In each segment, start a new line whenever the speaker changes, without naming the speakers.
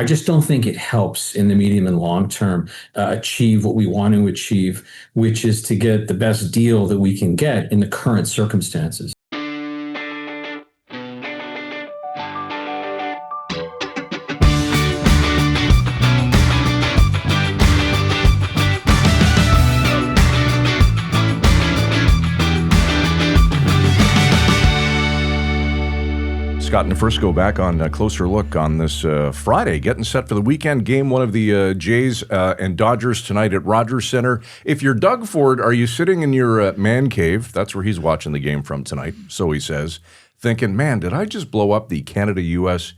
I just don't think it helps in the medium and long term achieve what we want to achieve, which is to get the best deal that we can get in the current circumstances.
Scott and Frisco back on a closer look on this Friday, getting set for the weekend game. One of the Jays and Dodgers tonight at Rogers Center. If you're Doug Ford, are you sitting in your man cave? That's where he's watching the game from tonight, so he says, thinking, man, did I just blow up the Canada-U.S.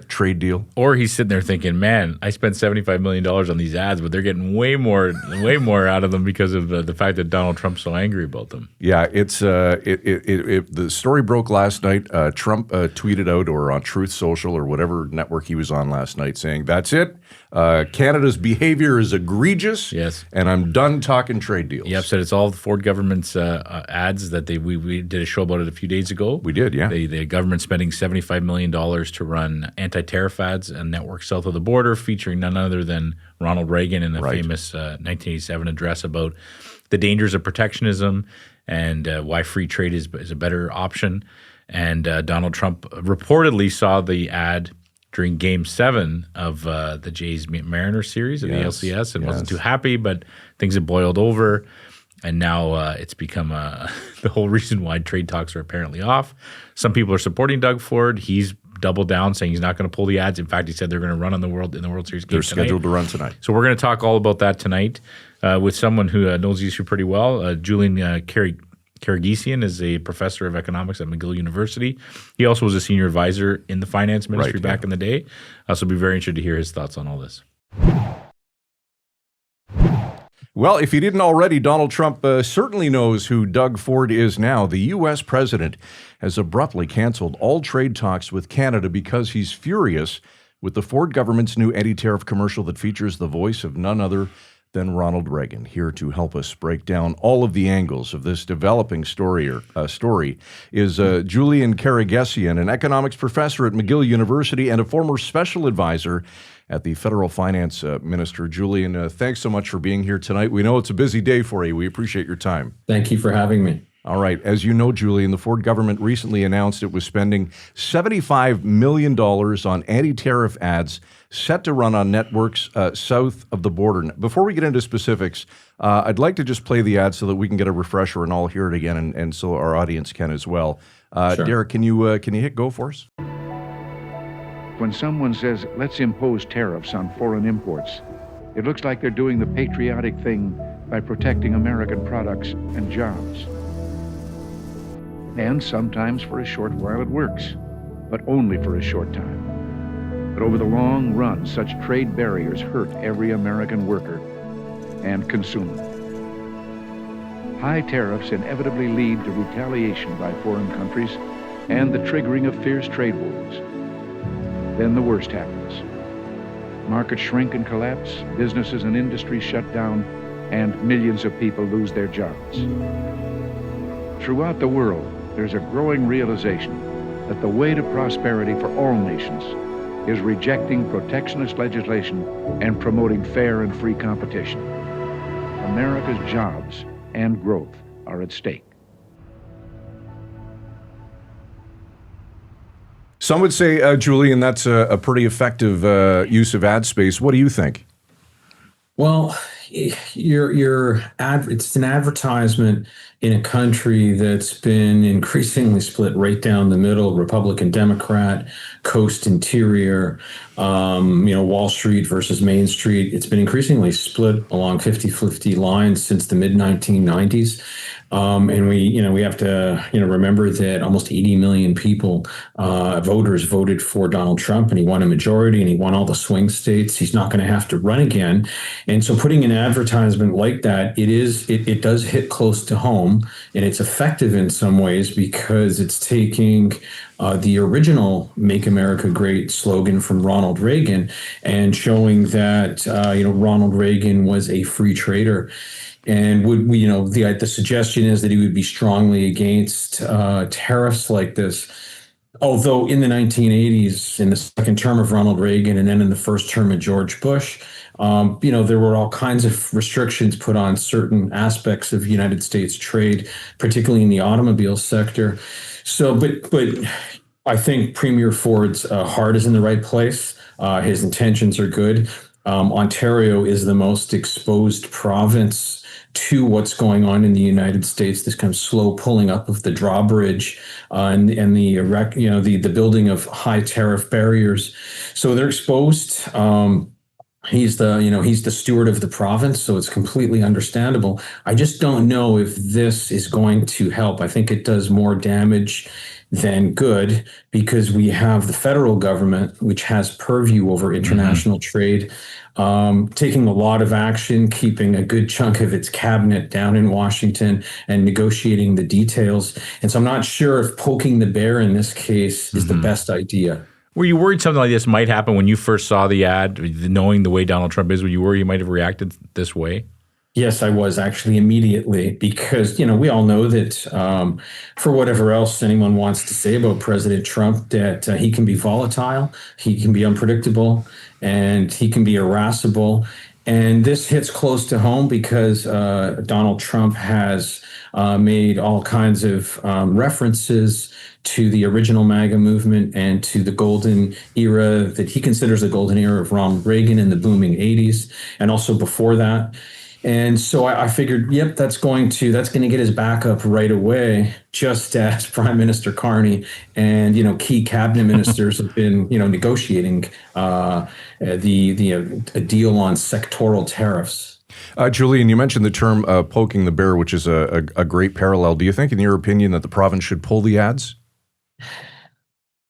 Trade deal?
Or he's sitting there thinking, man, I spent $75 million on these ads, but they're getting way more out of them because of the fact that Donald Trump's so angry about them.
Yeah, it's the story broke last night. Trump tweeted out, or on Truth Social or whatever network he was on last night, saying, that's it. Canada's behavior is egregious.
Yes. And
I'm done talking trade deals.
Yep, said it's all the Ford government's ads that we did a show about it a few days ago.
We did, yeah.
The government spending $75 million to run anti-tariff ads and network south of the border, featuring none other than Ronald Reagan in a famous 1987 address about the dangers of protectionism and why free trade is a better option. And Donald Trump reportedly saw the ad during Game 7 of the Jays Mariners series of the LCS and wasn't too happy, but things have boiled over. And now it's become the whole reason why trade talks are apparently off. Some people are supporting Doug Ford. He's doubled down, saying he's not going to pull the ads. In fact, he said they're going to run in the World Series game.
They're scheduled to run tonight.
So we're going to talk all about that tonight with someone who knows the issue pretty well. Julian Karaguesian is a professor of economics at McGill University. He also was a senior advisor in the finance ministry back in the day. So I'll be very interested to hear his thoughts on all this.
Well, if you didn't already, Donald Trump certainly knows who Doug Ford is now. The U.S. president has abruptly canceled all trade talks with Canada because he's furious with the Ford government's new anti-tariff commercial that features the voice of none other than Ronald Reagan. Here to help us break down all of the angles of this developing story is Julian Karaguesian, an economics professor at McGill University and a former special advisor at the federal finance minister. Julian, thanks so much for being here tonight. We know it's a busy day for you. We appreciate your time.
Thank you for having me.
All right. As you know, Julian, the Ford government recently announced it was spending $75 million on anti-tariff ads set to run on networks south of the border. Before we get into specifics, I'd like to just play the ad so that we can get a refresher and all hear it again, and so our audience can as well. Sure. Derek, can you hit go for us?
When someone says, let's impose tariffs on foreign imports, it looks like they're doing the patriotic thing by protecting American products and jobs. And sometimes for a short while it works, but only for a short time. But over the long run, such trade barriers hurt every American worker and consumer. High tariffs inevitably lead to retaliation by foreign countries and the triggering of fierce trade wars. Then the worst happens. Markets shrink and collapse, businesses and industries shut down, and millions of people lose their jobs. Throughout the world, there's a growing realization that the way to prosperity for all nations is rejecting protectionist legislation and promoting fair and free competition. America's jobs and growth are at stake.
Some would say, Julian, that's a pretty effective use of ad space. What do you think?
Well, it's an advertisement in a country that's been increasingly split right down the middle, Republican, Democrat, coast, interior, Wall Street versus Main Street. It's been increasingly split along 50-50 lines since the mid-1990s. And we have to, remember that almost 80 million people, voters voted for Donald Trump, and he won a majority and he won all the swing states. He's not going to have to run again. And so putting an advertisement like that, it does hit close to home, and it's effective in some ways because it's taking the original "Make America Great" slogan from Ronald Reagan and showing that, Ronald Reagan was a free trader. And the suggestion is that he would be strongly against tariffs like this. Although in the 1980s, in the second term of Ronald Reagan, and then in the first term of George Bush, there were all kinds of restrictions put on certain aspects of United States trade, particularly in the automobile sector. So, but I think Premier Ford's heart is in the right place. His intentions are good. Ontario is the most exposed province to what's going on in the United States, this kind of slow pulling up of the drawbridge and the building of high tariff barriers. So they're exposed. He's the steward of the province, so it's completely understandable. I just don't know if this is going to help. I think it does more damage than good, because we have the federal government, which has purview over international trade, taking a lot of action, keeping a good chunk of its cabinet down in Washington and negotiating the details. And so I'm not sure if poking the bear in this case is the best idea.
Were you worried something like this might happen when you first saw the ad, knowing the way Donald Trump is? Were you worried he might have reacted this way?
Yes, I was actually immediately, because, we all know that for whatever else anyone wants to say about President Trump, that he can be volatile, he can be unpredictable, and he can be irascible. And this hits close to home because Donald Trump has made all kinds of references to the original MAGA movement and to the golden era that he considers the golden era of Ronald Reagan in the booming 80s, and also before that. And so I figured, yep, that's going to get his back up right away, just as Prime Minister Carney and key cabinet ministers have been negotiating a deal on sectoral tariffs.
Julian, you mentioned the term poking the bear, which is a great parallel. Do you think, in your opinion, that the province should pull the ads?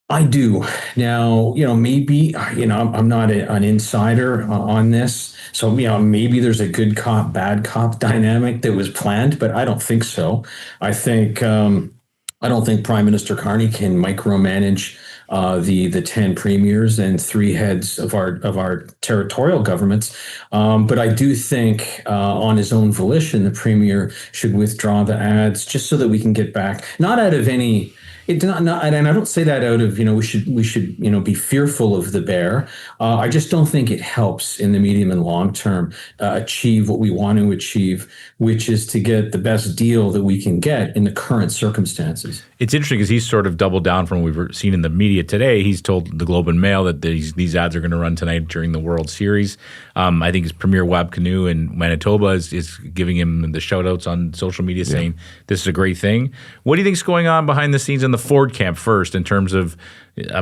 I do. Now, maybe, I'm not an insider on this. So, maybe there's a good cop, bad cop dynamic that was planned, but I don't think so. I don't think Prime Minister Carney can micromanage the 10 premiers and 3 heads of our territorial governments. But I do think on his own volition, the premier should withdraw the ads, just so that we can get back, not out of any. It's not, and I don't say that out of, we should be fearful of the bear. I just don't think it helps in the medium and long term achieve what we want to achieve, which is to get the best deal that we can get in the current circumstances. It's
interesting because he's sort of doubled down from what we've seen in the media today. He's told the Globe and Mail that these ads are going to run tonight during the World Series. I think his Premier Wab Canoe in Manitoba is giving him the shout outs on social media saying this is a great thing. What do you think is going on behind the scenes in the Ford camp first, in terms of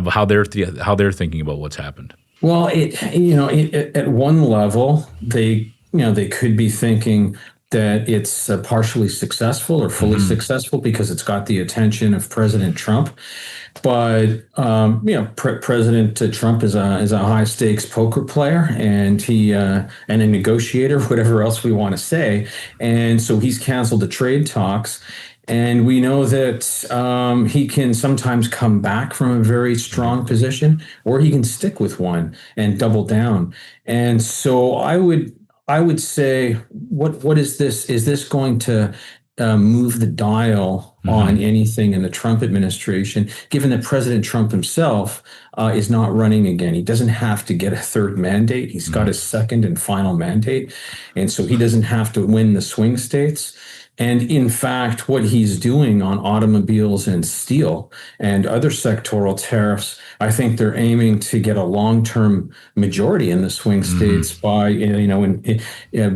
how they're thinking about what's happened?
Well, at one level, they could be thinking that it's partially successful or fully successful because it's got the attention of President Trump. But President Trump is a high stakes poker player, and and a negotiator, whatever else we want to say. And so he's canceled the trade talks. And we know that he can sometimes come back from a very strong position, or he can stick with one and double down. And so I would say, what is this? Is this going to move the dial on anything in the Trump administration, given that President Trump himself is not running again? He doesn't have to get a third mandate. He's got his second and final mandate. And so he doesn't have to win the swing states. And in fact, what he's doing on automobiles and steel and other sectoral tariffs, I think they're aiming to get a long-term majority in the swing states by,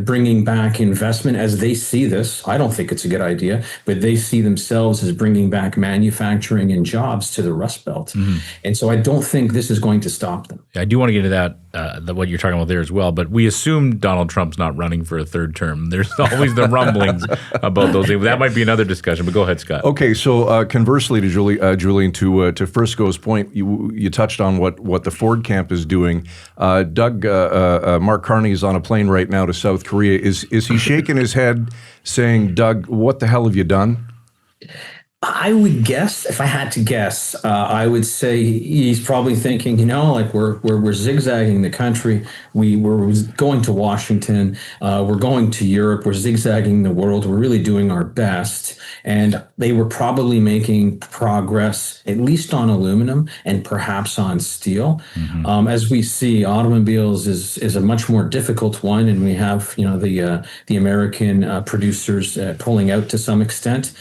bringing back investment as they see this. I don't think it's a good idea, but they see themselves as bringing back manufacturing and jobs to the Rust Belt. And so I don't think this is going to stop them.
I do want to get into that, what you're talking about there as well, but we assume Donald Trump's not running for a third term. There's always the rumblings about those things. That might be another discussion, but go ahead, Scott.
Okay, so conversely to Julian, to Frisco's point, you touched on what the Ford camp is doing. Mark Carney is on a plane right now to South Korea. Is he shaking his head saying, Doug, what the hell have you done?
I would guess, if I had to guess, I would say he's probably thinking, like we're zigzagging the country. We're going to Washington. We're going to Europe. We're zigzagging the world. We're really doing our best. And they were probably making progress, at least on aluminum and perhaps on steel. As we see, automobiles is a much more difficult one, and we have the American producers pulling out to some extent.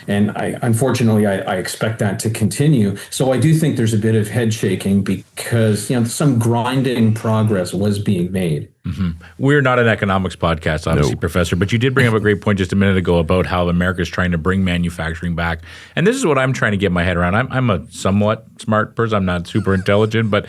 And unfortunately, I expect that to continue. So I do think there's a bit of head shaking because some grinding progress was being made.
We're not an economics podcast, obviously,
No.
Professor, but you did bring up a great point just a minute ago about how America is trying to bring manufacturing back. And this is what I'm trying to get my head around. I'm a somewhat smart person. I'm not super intelligent, but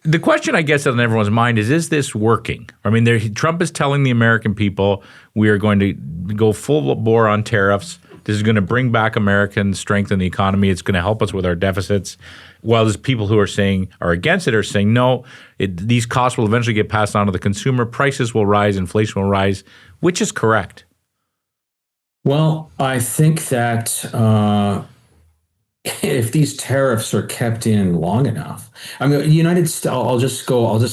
the question I guess on everyone's mind is this working? I mean, Trump is telling the American people we are going to go full bore on tariffs. This is going to bring back American strength in the economy. It's going to help us with our deficits. While there's people who are against it are saying, no, these costs will eventually get passed on to the consumer. Prices will rise. Inflation will rise. Which is correct?
Well, I think that if these tariffs are kept in long enough, I mean, I'll just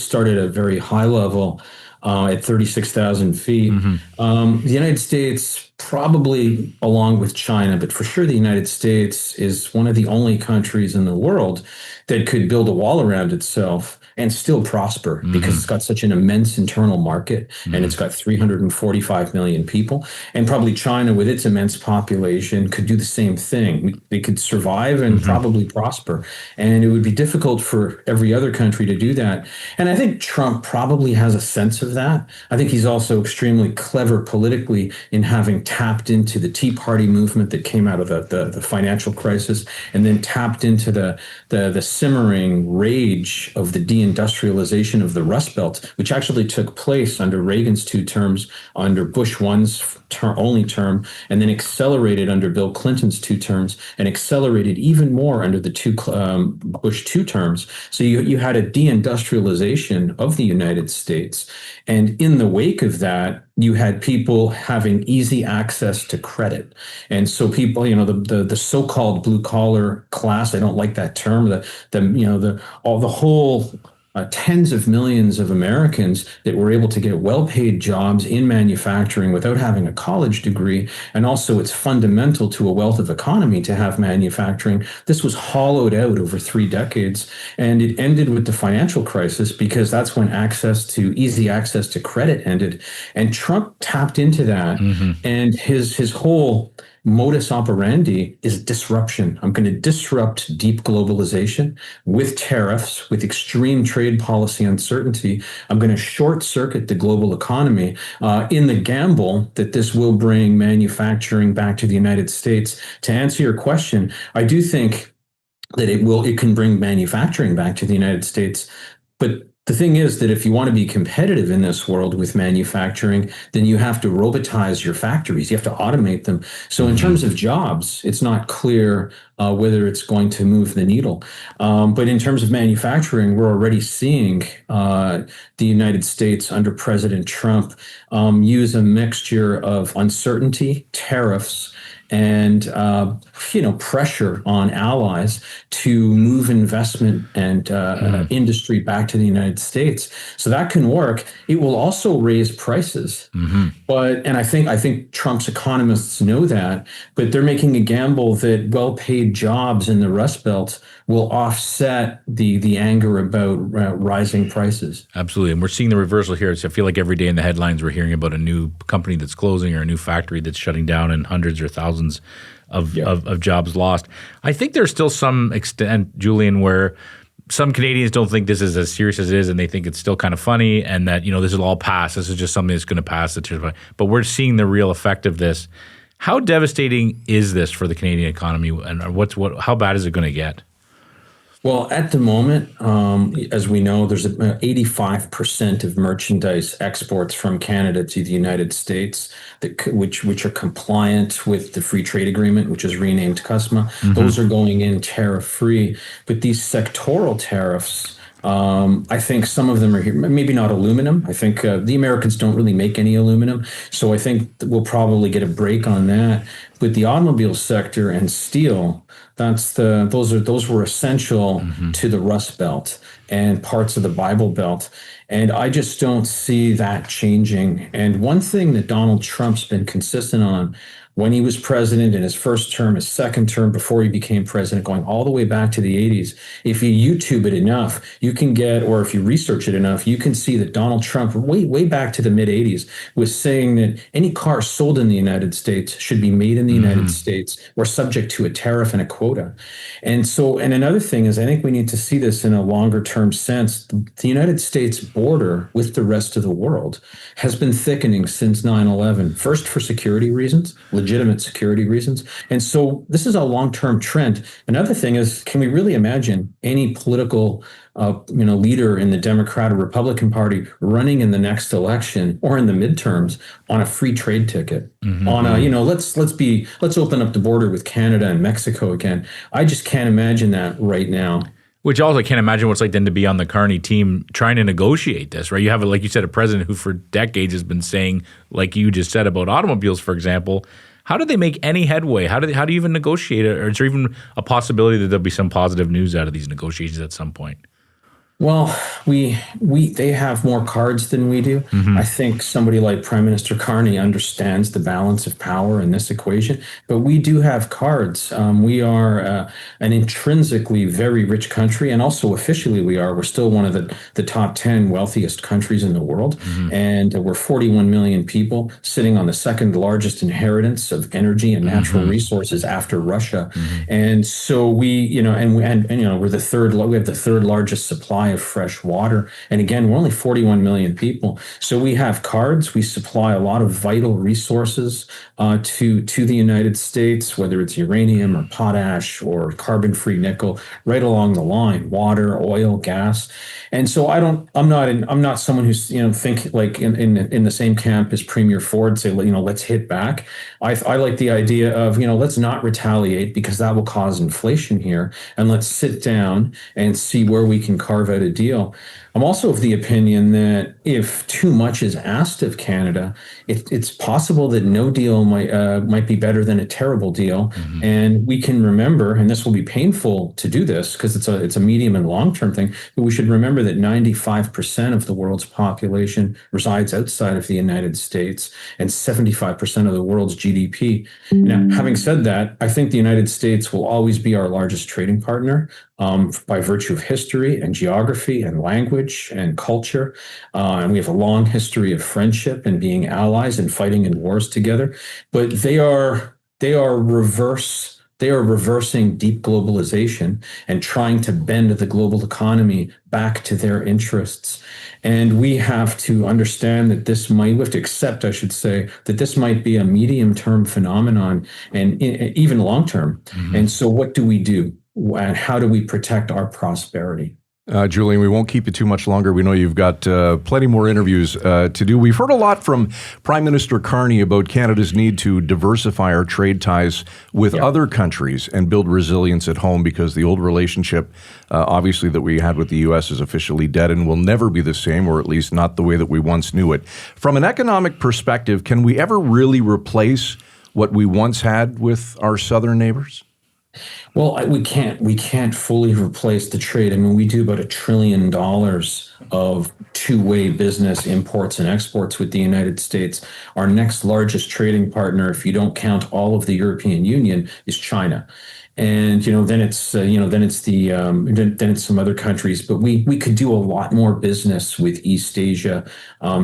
start at a very high level. At 36,000 feet. The United States, probably along with China, but for sure the United States is one of the only countries in the world that could build a wall around itself and still prosper because it's got such an immense internal market and it's got 345 million people. And probably China, with its immense population, could do the same thing. They could survive and probably prosper. And it would be difficult for every other country to do that. And I think Trump probably has a sense of that. I think he's also extremely clever politically in having tapped into the Tea Party movement that came out of the financial crisis and then tapped into the simmering rage of the deindustrialization of the Rust Belt, which actually took place under Reagan's 2 terms, under Bush 1's only term, and then accelerated under Bill Clinton's 2 terms, and accelerated even more under the Bush 2 terms. So you had a deindustrialization of the United States. And in the wake of that, you had people having easy access to credit. And so people, the so-called blue collar class, I don't like that term, the whole tens of millions of Americans that were able to get well-paid jobs in manufacturing without having a college degree. And also it's fundamental to a wealth of economy to have manufacturing. This was hollowed out over 3 decades. And it ended with the financial crisis because that's when easy access to credit ended. And Trump tapped into that. And his whole modus operandi is disruption. I'm going to disrupt deep globalization with tariffs, with extreme trade policy uncertainty. I'm going to short circuit the global economy in the gamble that this will bring manufacturing back to the United States. To answer your question, I do think that it can bring manufacturing back to the United States. But the thing is that if you want to be competitive in this world with manufacturing, then you have to robotize your factories. You have to automate them. So in terms of jobs, it's not clear whether it's going to move the needle. But in terms of manufacturing, we're already seeing the United States under President Trump use a mixture of uncertainty, tariffs, and pressure on allies to move investment and industry back to the United States. So that can work. It will also raise prices. And I think Trump's economists know that, but they're making a gamble that well-paid jobs in the Rust Belt will offset the anger about rising prices.
Absolutely. And we're seeing the reversal here. So I feel like every day in the headlines we're hearing about a new company that's closing or a new factory that's shutting down and hundreds or thousands of jobs lost. I think there's still some extent, Julian, where some Canadians don't think this is as serious as it is, and they think it's still kind of funny, and that this will all pass. This is just something that's going to pass. But we're seeing the real effect of this. How devastating is this for the Canadian economy, and how bad is it going to get?
Well, at the moment, as we know, there's 85% of merchandise exports from Canada to the United States, which are compliant with the Free Trade Agreement, which is renamed CUSMA. Those are going in tariff-free. But these sectoral tariffs I think some of them are here, maybe not aluminum. I think the Americans don't really make any aluminum, so I think we'll probably get a break on that. But the automobile sector and steel, those were essential to the Rust Belt and parts of the Bible Belt. And I just don't see that changing. And one thing that Donald Trump's been consistent on when he was president in his first term, his second term before he became president, going all the way back to the 80s. If you YouTube it enough, you can get, or if you research it enough, you can see that Donald Trump, way back to the mid 80s, was saying that any car sold in the United States should be made in the United States or subject to a tariff and a quota. And another thing is, I think we need to see this in a longer term sense. The United States border with the rest of the world has been thickening since 9/11, first for security reasons, legitimate security reasons. And so this is a long-term trend. Another thing is, can we really imagine any political leader in the Democrat or Republican Party running in the next election or in the midterms on a free trade ticket? On a, let's open up the border with Canada and Mexico again. I just can't imagine that right now.
Which also, I can't imagine what it's like then to be on the Carney team trying to negotiate this, right? You have, like you said, a president who for decades has been saying, like you just said about automobiles, for example, how do they make any headway? How do you even negotiate it? Or is there even a possibility that there'll be some positive news out of these negotiations at some point?
Well, they have more cards than we do. I think somebody like Prime Minister Carney understands the balance of power in this equation, but we do have cards. We are an intrinsically very rich country, and also officially we're still one of the top 10 wealthiest countries in the world, and we're 41 million people sitting on the second largest inheritance of energy and natural resources after Russia, and so we're the third. We have the third largest supply of fresh water. And again, we're only 41 million people. So we have cards. We supply a lot of vital resources to the United States, whether it's uranium or potash or carbon-free nickel, right along the line, water, oil, gas. And so I'm not someone who's, think like in the same camp as Premier Ford, say, let's hit back. I like the idea of, let's not retaliate because that will cause inflation here. And let's sit down and see where we can carve out a deal. I'm also of the opinion that if too much is asked of Canada, it's possible that no deal might be better than a terrible deal. And we can remember, and this will be painful to do this because it's a medium and long-term thing, but we should remember that 95% of the world's population resides outside of the United States and 75% of the world's GDP. Now, having said that, I think the United States will always be our largest trading partner by virtue of history and geography and language and culture. And we have a long history of friendship and being allies and fighting in wars together. But they are reversing deep globalization and trying to bend the global economy back to their interests. And we have to understand that we have to accept, I should say, that this might be a medium-term phenomenon and even long-term. And so what do we do? And how do we protect our prosperity?
Julian, we won't keep you too much longer. We know you've got plenty more interviews to do. We've heard a lot from Prime Minister Carney about Canada's need to diversify our trade ties with other countries and build resilience at home because the old relationship, obviously, that we had with the U.S. is officially dead and will never be the same, or at least not the way that we once knew it. From an economic perspective, can we ever really replace what we once had with our southern neighbors?
Well, we can't fully replace the trade. I mean, we do about $1 trillion of two-way business imports and exports with the United States. Our next largest trading partner, if you don't count all of the European Union, is China. And then it's some other countries, but we could do a lot more business with East Asia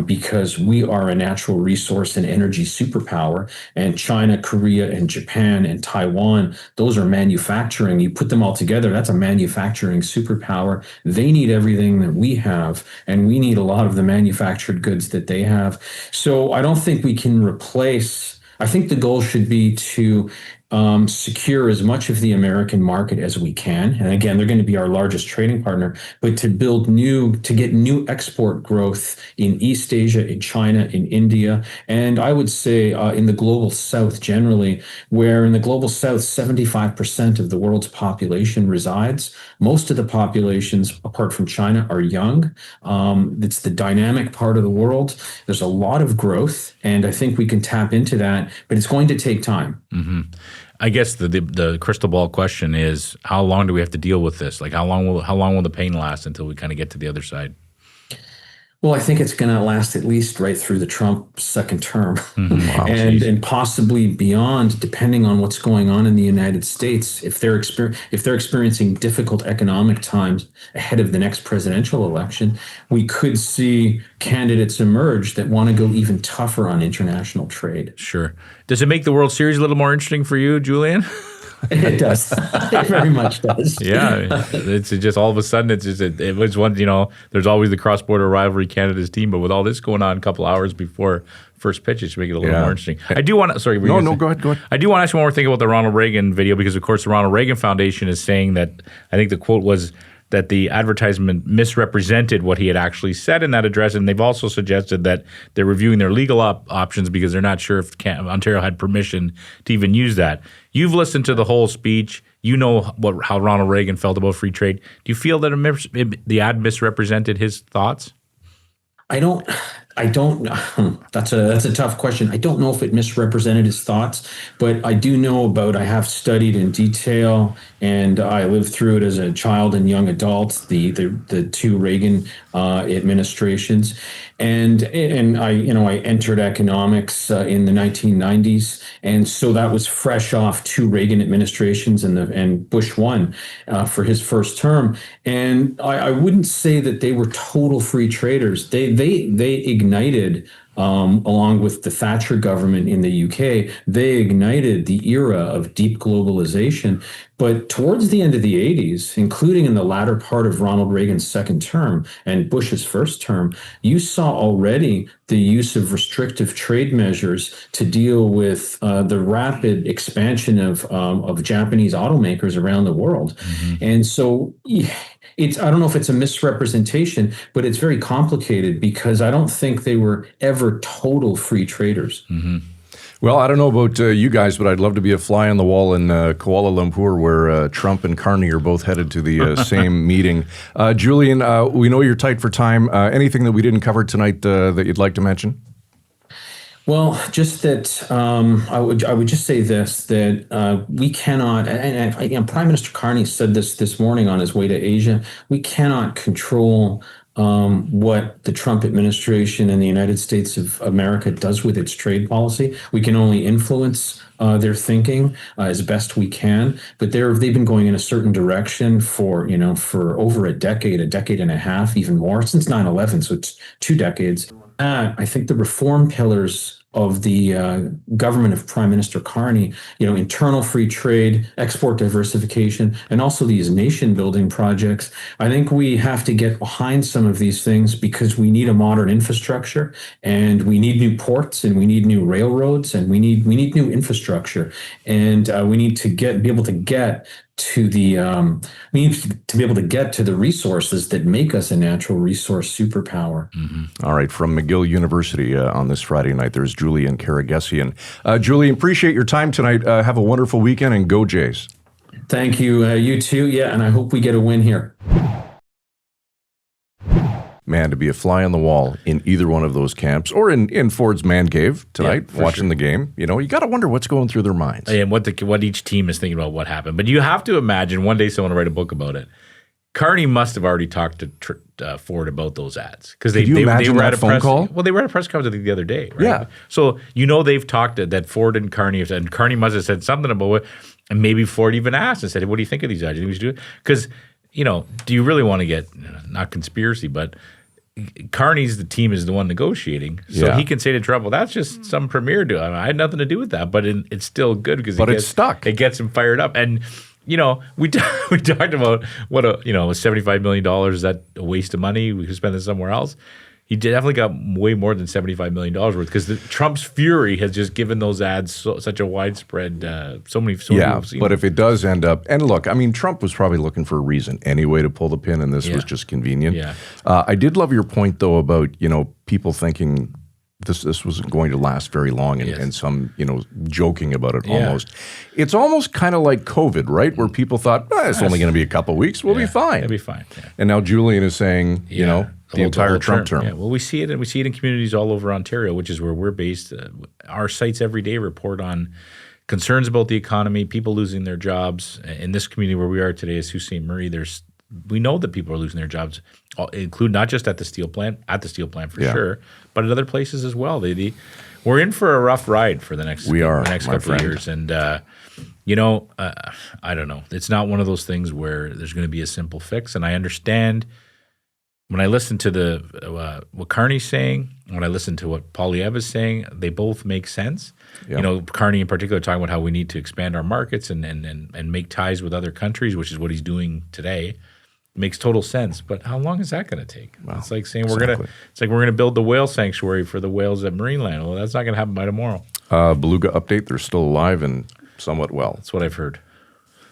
because we are a natural resource and energy superpower. And China, Korea, and Japan and Taiwan, those are manufacturing. You put them all together, that's a manufacturing superpower. They need everything that we have, and we need a lot of the manufactured goods that they have. So I don't think we can replace. I think the goal should be to secure as much of the American market as we can. And again, they're going to be our largest trading partner, but to get new export growth in East Asia, in China, in India, and I would say in the global South generally, where in the global South, 75% of the world's population resides. Most of the populations, apart from China, are young. It's the dynamic part of the world. There's a lot of growth, and I think we can tap into that, but it's going to take time.
Mm-hmm. I guess the crystal ball question is, how long do we have to deal with this? Like, how long will the pain last until we kind of get to the other side?
Well, I think it's going to last at least right through the Trump second term,
Wow,
and possibly beyond, depending on what's going on in the United States. If they're experiencing difficult economic times ahead of the next presidential election, we could see candidates emerge that want to go even tougher on international trade.
Sure. Does it make the World Series a little more interesting for you, Julian?
It does. It very much does.
Yeah, it's just all of a sudden it was one. There's always the cross-border rivalry, Canada's team, but with all this going on a couple hours before first pitch, it should make it a little more interesting. I do want to. Sorry,
go ahead.
I do want to ask you one more thing about the Ronald Reagan video, because of course the Ronald Reagan Foundation is saying that, I think the quote was that the advertisement misrepresented what he had actually said in that address, and they've also suggested that they're reviewing their legal options because they're not sure if Ontario had permission to even use that. You've listened to the whole speech. You know how Ronald Reagan felt about free trade. Do you feel that the ad misrepresented his thoughts?
I don't. That's a tough question. I don't know if it misrepresented his thoughts, but I do know I have studied in detail, and I lived through it as a child and young adult, the two Reagan administrations, and I entered economics in the 1990s, and so that was fresh off two Reagan administrations and Bush one for his first term, and I wouldn't say that they were total free traders. They ignited, along with the Thatcher government in the UK, they ignited the era of deep globalization. But towards the end of the 80s, including in the latter part of Ronald Reagan's second term and Bush's first term, you saw already the use of restrictive trade measures to deal with the rapid expansion of Japanese automakers around the world. Mm-hmm. And so I don't know if it's a misrepresentation, but it's very complicated because I don't think they were ever total free traders.
Mm-hmm. Well, I don't know about you guys, but I'd love to be a fly on the wall in Kuala Lumpur, where Trump and Carney are both headed to the same meeting. Julian, we know you're tight for time. Anything that we didn't cover tonight that you'd like to mention?
Well, just that I would just say this, that we cannot, and Prime Minister Carney said this morning on his way to Asia, we cannot control what the Trump administration and the United States of America does with its trade policy. We can only influence their thinking as best we can, but they've been going in a certain direction for over a decade and a half, even more, since 9/11. So it's 2 decades. I think the reform pillars of the government of Prime Minister Carney, internal free trade, export diversification, and also these nation building projects. I think we have to get behind some of these things because we need a modern infrastructure, and we need new ports, and we need new railroads, and we need new infrastructure, and we need to be able to get to the resources that make us a natural resource superpower.
Mm-hmm. All right, from McGill University on this Friday night, there's Julian Karaguesian. Julian, appreciate your time tonight. Have a wonderful weekend, and go Jays.
Thank you. You too. Yeah, and I hope we get a win here.
Man, to be a fly on the wall in either one of those camps, or in Ford's man cave tonight, watching the game, you got to wonder what's going through their minds.
And what each team is thinking about what happened. But you have to imagine one day someone will write a book about it. Carney must have already talked to Ford about those ads, because they were at a phone call. Well, they were at a press conference the other day, right?
Yeah.
So they've talked that Ford and Carney have said, and Carney must have said something about it, and maybe Ford even asked and said, hey, "What do you think of these ads? Do you think we should do it?" Because do you really want to get, not conspiracy, but Carney's the team is the one negotiating, so he can say to Trump, "Well, that's just some premier deal. I had nothing to do with that," but it's still good because
it's stuck.
It gets him fired up, and we talked about what $75 million, is that a waste of money? We could spend it somewhere else. he definitely got way more than $75 million worth because Trump's fury has just given those ads such a widespread, so many people have seen
but
them.
if it does end up, and look, I mean, Trump was probably looking for a reason anyway to pull the pin, and this was just convenient.
Yeah.
I did love your point, though, about, people thinking this wasn't going to last very long and some, joking about it almost. It's almost kind of like COVID, right? Where people thought, it's only going to be a couple of weeks. We'll be fine.
It'll be fine. Yeah.
And now Julian is saying, the entire Trump term.
Yeah, well, we see it, and we see it in communities all over Ontario, which is where we're based. Our sites every day report on concerns about the economy, people losing their jobs. In this community where we are today, is Sault Ste. Marie. We know that people are losing their jobs, include not just at the steel plant, for sure, but at other places as well. We're in for a rough ride for the next couple of years, and I don't know. It's not one of those things where there's going to be a simple fix, and I understand. When I listen to what Carney's saying, when I listen to what Poilievre is saying, they both make sense. Yep. Carney in particular talking about how we need to expand our markets and make ties with other countries, which is what he's doing today. Makes total sense, but how long is that going to take? Well, it's like saying we're gonna build the whale sanctuary for the whales at Marineland. Well, that's not going to happen by tomorrow.
Beluga update: they're still alive and somewhat well.
That's what I've heard.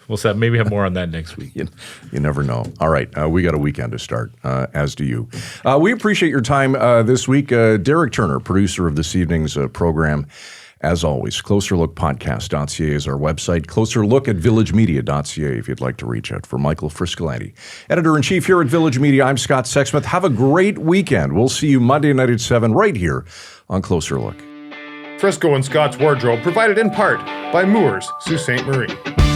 We'll maybe have more on that next week.
You never know. All right, we got a weekend to start, as do you. We appreciate your time this week. Derek Turner, producer of this evening's program. As always, closerlookpodcast.ca is our website. Closer Look at villagemedia.ca if you'd like to reach out. For Michael Friscolanti, editor-in-chief here at Village Media, I'm Scott Sexsmith. Have a great weekend. We'll see you Monday night at 7 right here on Closer Look.
Frisco and Scott's Wardrobe provided in part by Moores, Sault Ste. Marie.